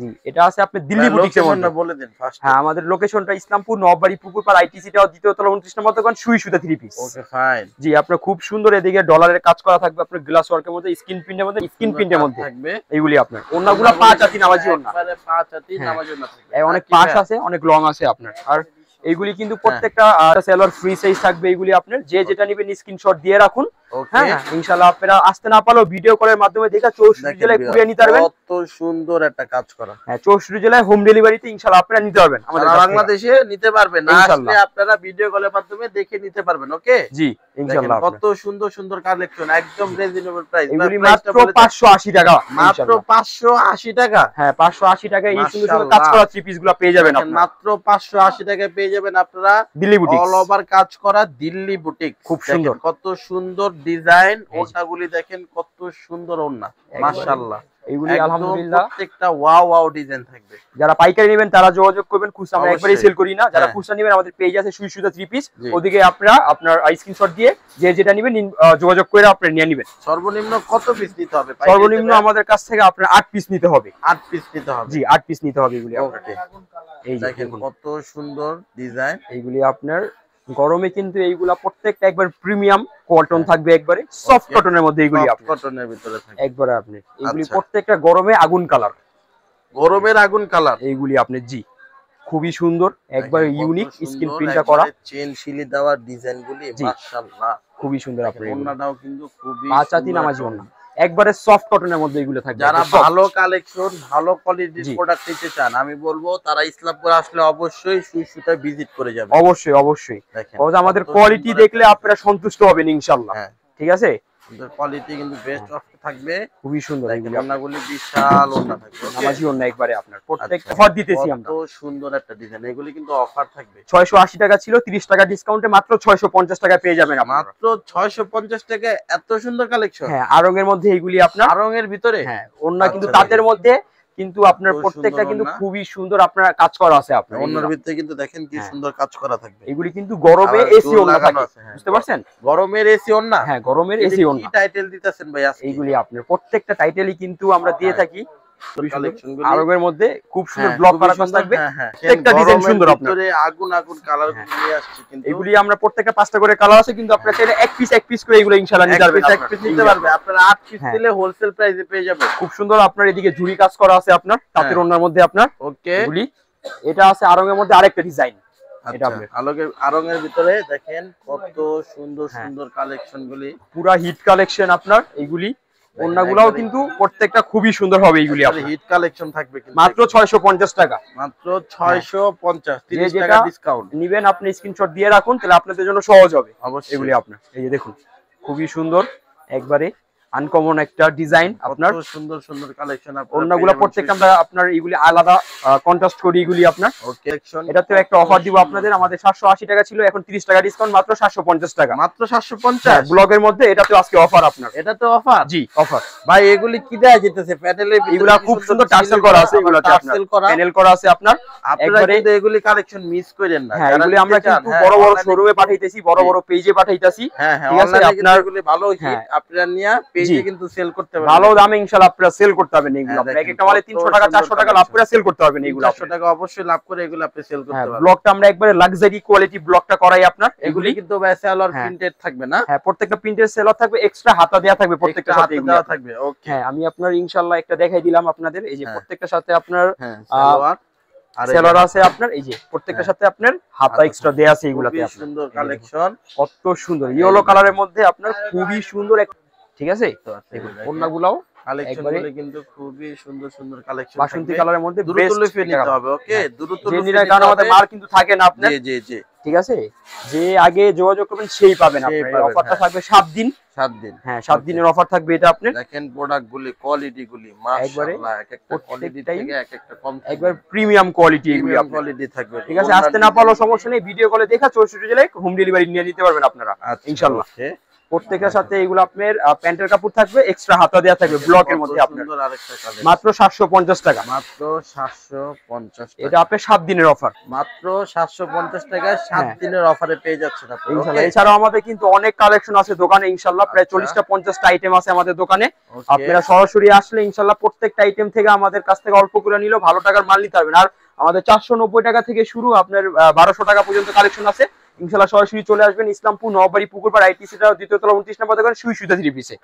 জি, এটা আছে আপনি দিল্লি বুটিক্সের মধ্যে। বলে দিন ফার্স্ট। হ্যাঁ, আমাদের লোকেশনটা ইসলামপুর নববাড়ি পুকুরপাড় আইটিসি টাওয়ার দ্বিতীয় তলা 29 নম্বর দোকান সুই সুতা 3 পিস। Okay fine. জি, আপনার খুব সুন্দর এদিকে ডলারের কাজ করা থাকবে, আপনার গ্লাস ওয়ার্কের মধ্যে স্ক্রিন প্রিন্টের মধ্যে স্ক্রিন প্রিন্টের মধ্যে থাকবে এইগুলি আপনার। ওন্নাগুলো 5 আতি নামাজি ওন্না, একবারে 5 আতি নামাজি ওন্না থাকবে। অনেক পাশ আছে, অনেক লং আছে আপনার। আর এইগুলি কিন্তু প্রত্যেকটা সেলর ফ্রি সাইজ থাকবে এইগুলি আপনার। যে যেটা নেবেন স্ক্রিনশট দিয়ে রাখুন। হ্যাঁ, ইনশাআল্লাহ আপনারা আসতে না পারলেও ভিডিও কলের মাধ্যমে দেখা 64 জেলায় কুরিয়ার নিতে পারবেন। কত সুন্দর একটা কাজ করা। হ্যাঁ, 64 জেলায় হোম ডেলিভারিতে ইনশাআল্লাহ আপনারা নিতে পারবেন আমাদের বাংলাদেশে নিতে পারবেন। না আসলে আপনারা ভিডিও কলের মাধ্যমে দেখে নিতে পারবেন। ওকে জি, ইনশাআল্লাহ। কত সুন্দর সুন্দর কালেকশন, একদম রিজনেবল প্রাইস। এগুলি মাত্র 580 টাকা। মাত্র 580 টাকা। হ্যাঁ, 580 টাকায় এই সুন্দর সুন্দর কাজ করা থ্রি পিসগুলো পেয়ে যাবেন আপনারা। মাত্র 580 টাকায় পেয়ে যাবেন আপনারা দিল্লি বুটিক, অল ওভার কাজ করা দিল্লি বুটিক। খুব সুন্দর, কত সুন্দর ডিজাইন। ওড়নাগুলি দেখেন কত সুন্দর ওড়না, মাশাআল্লাহ। এইগুলি আলহামদুলিল্লাহ প্রত্যেকটা ওয়াও ওয়াও ডিজাইন থাকবে। যারা পাইকারি নেবেন তারা যোগাযোগ করবেন, খুচরা আমরা একবারই সেল করি না। যারা খুচরা নেবেন আমাদের পেজ আছে সুই সুতা 3 পিস, ওদিকে আপনারা আপনার স্ক্রিনশট দিয়ে যে যেটা নেবেন যোগাযোগ করে আপনি নিয়ে নেবেন। সর্বনিম্ন কত পিস নিতে হবে? সর্বনিম্ন আমাদের কাছ থেকে আপনার 8 পিস নিতে হবে। 8 পিস নিতে হবে। জি, 8 পিস নিতে হবে এগুলি আপনাকে। এই দেখেন কত সুন্দর ডিজাইন। এইগুলি আপনার গরমে কিন্তু এইগুলা প্রত্যেকটা একবার প্রিমিয়াম কটন থাকবে, একবারে সফট কটনের মধ্যে এইগুলি আপনার কটনের ভিতরে থাকবে একবারে আপনি। এইগুলি প্রত্যেকটা গরমে আগুন কালার, গরমের আগুন কালার এইগুলি আপনি। জি, খুবই সুন্দর, একবার ইউনিক স্ক্রিন প্রিন্টটা করা, চেন শিলি দেওয়া ডিজাইনগুলি মাশাআল্লাহ খুবই সুন্দর। আপনি ওন্নাটাও কিন্তু খুবই 5 আতি নামাজি ওন্না, একবারে সফট কটনের মধ্যে এগুলো থাকবে। যারা ভালো কালেকশন ভালো কোয়ালিটির প্রোডাক্ট নিতে চান আমি বলবো তারা ইসলামপুর আসলে অবশ্যই সুই সুতা ভিজিট করে যাবেন। অবশ্যই অবশ্যই, কারণ আমাদের কোয়ালিটি দেখলে আপনারা সন্তুষ্ট হবেন ইনশাআল্লাহ। ঠিক আছে, কোয়ালিটি কিন্তু বেস্ট অফ থাকবে, খুবই সুন্দর। এগুলো ওন্নাগুলি বিশাল ওন্না থাকবে, নামাজি ওন্না একবারে আপনার। প্রত্যেকটা অফার দিতেছি আমরা। কত সুন্দর একটা ডিজাইন। এগুলি কিন্তু অফার থাকবে। 680 টাকা ছিল, 30 টাকা ডিসকাউন্টে মাত্র 650 টাকা পেয়ে যাবেন আপনারা। মাত্র 650 টাকা এত সুন্দর কালেকশন। হ্যাঁ, আরঙের মধ্যে এইগুলি আপনার। আরঙের ভিতরে হ্যাঁ, ওন্না কিন্তু তাঁতের মধ্যে, কিন্তু আপনার প্রত্যেকটা কিন্তু খুবই সুন্দর আপনার কাজ করা আছে আপনার। ওন্নার ভিতরে কিন্তু দেখেন কি সুন্দর কাজ করা থাকবে। এগুলি কিন্তু গরমে এসি ওন্না থাকে, বুঝতে পারছেন? গরমের এসি ওন্না। হ্যাঁ, গরমের এসি ওন্না। কি টাইটেল দিতেছেন ভাই আজকে? এইগুলি আপনার প্রত্যেকটা টাইটেলই কিন্তু আমরা দিয়ে থাকি। আরঙের মধ্যে খুব সুন্দর ব্লক করা কাজ থাকবে, প্রত্যেকটা ডিজাইন সুন্দর আপনার। ভিতরে আগুন আগুন কালার নিয়ে আসছে কিন্তু এগুলি আমরা প্রত্যেকটা 5টা করে কালার আছে, কিন্তু আপনারা চাইলে এক পিস করে এগুলো ইনশাআল্লাহ নিতে পারবেন। এক পিস নিতে পারবে আপনারা। 8 পিস দিলে হোলসেল প্রাইসে পেয়ে যাবেন। খুব সুন্দর আপনার এদিকে ঝুড়ি কাজ করা আছে আপনার তাঁতের ওন্নার মধ্যে আপনার। ওকে, এগুলি এটা আছে আরঙের মধ্যে আরেকটা ডিজাইন। এটা আপনার আরঙের ভিতরে দেখেন কত সুন্দর সুন্দর কালেকশন গুলি, পুরা হিট কালেকশন আপনার। এইগুলি ওন্নাগুলাও কিন্তু প্রত্যেকটা খুবই সুন্দর হবে। এইগুলি আপনার হিট কালেকশন থাকবে মাত্র 650 টাকা। মাত্র 650, 30 টাকা ডিসকাউন্ট নিবেন আপনি স্ক্রিনশট দিয়ে রাখুন, তাহলে আপনাদের জন্য সহজ হবে। অবশ্যই এগুলি আপনার। এই যে দেখুন খুবই সুন্দর, একবারে আনকমন একটা ডিজাইন আপনার। সুন্দর সুন্দর কালেকশন আপনার। ওন্নাগুলো প্রত্যেকটা আমরা আপনার এইগুলি আলাদা কন্ট্রাস্ট করি এগুলি আপনার। ওকে, এটাতেও একটা অফার দিব আপনাদের। আমাদের 780 টাকা ছিল, এখন 30 টাকা ডিসকাউন্ট, মাত্র 750 টাকা। মাত্র 750 ব্লগের মধ্যে। এটাতেও আজকে অফার আপনার। এটাতে অফার? জি, অফার। ভাই এগুলি কি দেয়া যেতেছে? প্যানেলে এগুলা খুব সুন্দর টার্সেল করা আছে, এগুলাতে আপনার প্যানেল করা আছে আপনার। আপনারা কিন্তু এগুলি কালেকশন মিস করেন না। হ্যাঁ, এগুলি আমরা কিন্তু বড় বড় শোরুমে পাঠাইতেছি, বড় বড় পেজে পাঠাইতাছি। হ্যাঁ হ্যাঁ, অনলাইনে কিন্তু এগুলি ভালো হিট আপনারা নিয়া পেজে কিন্তু সেল করতে পারবেন। ভালো দামে ইনশাআল্লাহ আপনারা সেল করতে পারবেন এগুলো। আপনারা একটা মালে 300 টাকা 400 টাকা লাভ করে সেল করতে পারবেন এগুলো। 400 টাকা অবশ্যই লাভ করে এগুলো আপনি সেল করতে পারবেন। ব্লকটা আমরা একবারে লাক্সারি কোয়ালিটি ব্লকটা করাই আপনার। এগুলি কিন্তু সেলর প্রিন্টেড থাকবে না? হ্যাঁ, প্রত্যেকটা প্রিন্টেড সেলর থাকবে, এক্সট্রা হাতা দেয়া থাকবে প্রত্যেকটা সাথে। এগুলো দেওয়া থাকবে। ওকে, হ্যাঁ, আমি আপনার ইনশাআল্লাহ একটা দেখাই দিলাম আপনাদের। এই যে প্রত্যেকটার সাথে আপনার সালোয়ার সেলর আছে আপনার। এই যে প্রত্যেকটার সাথে আপনার হাতা এক্সট্রা দেয়া আছে এগুলাতে। খুব সুন্দর কালেকশন, কত সুন্দর ইয়েলো কালারের মধ্যে আপনার, খুবই সুন্দর। ঠিক আছে, দেখুন ওন্নাগুলাও কালেকশনগুলো কিন্তু খুবই সুন্দর সুন্দর কালেকশন। বাসন্তী কালারের মধ্যে দ্রুত লিখে নিতে হবে। ওকে, দ্রুত লিখে, কারণ আমাদের মাল কিন্তু থাকে না আপনার। জি জি জি, ঠিক আছে, যে আগে যোগাযোগ করবেন সেই পাবেন আপনারা। অফারটা থাকবে 7 দিন। 7 দিন, হ্যাঁ 7 দিনের অফার থাকবে এটা আপনার। দেখেন প্রোডাক্টগুলি, কোয়ালিটিগুলি মাশাআল্লাহ, এক একটা কোয়ালিটি থেকে এক একটা কম, একবার প্রিমিয়াম কোয়ালিটি এগুলি আপনার কোয়ালিটি থাকবে। ঠিক আছে, আসতে না পারলেও সমস্যা নেই, ভিডিও কলে দেখা 64 জেলায় হোম ডেলিভারি নিয়ে নিতে পারবেন আপনারা ইনশাআল্লাহ। প্রত্যেকটার সাথে এগুলো আপনার প্যান্টের কাপড় থাকবে, এক্সট্রা হাতা দেওয়া থাকবে ব্লকের মধ্যে আপনার। মাত্র 750 টাকা, মাত্র 750 টাকা। এটা আপনার 7 দিনের অফার, মাত্র 750 টাকায় 7 দিনের অফারে পেয়ে যাচ্ছেন আপনি। ইনশাআল্লাহ। এছাড়াও আমাদের কিন্তু অনেক কালেকশন আছে দোকানে ইনশাআল্লাহ, প্রায় 40টা 50টা আইটেম আছে আমাদের দোকানে। আপনারা সরাসরি আসলে ইনশাআল্লাহ প্রত্যেকটা আইটেম থেকে আমাদের কাছ থেকে অল্প করে নিলেও ভালো টাকার মাল নিতে পারবেন। আর আমাদের 490 টাকা থেকে শুরু, আপনার 1200 টাকা পর্যন্ত কালেকশন আছে ইনশাআল্লাহ। সরাসরি চলে আসবেন ইসলামপুর নওবাড়ি পুকুরপাড় আইটিসি টাওয়ার 2য় তলা 29 নম্বর দোকান সুই সুতা 3 পিসে।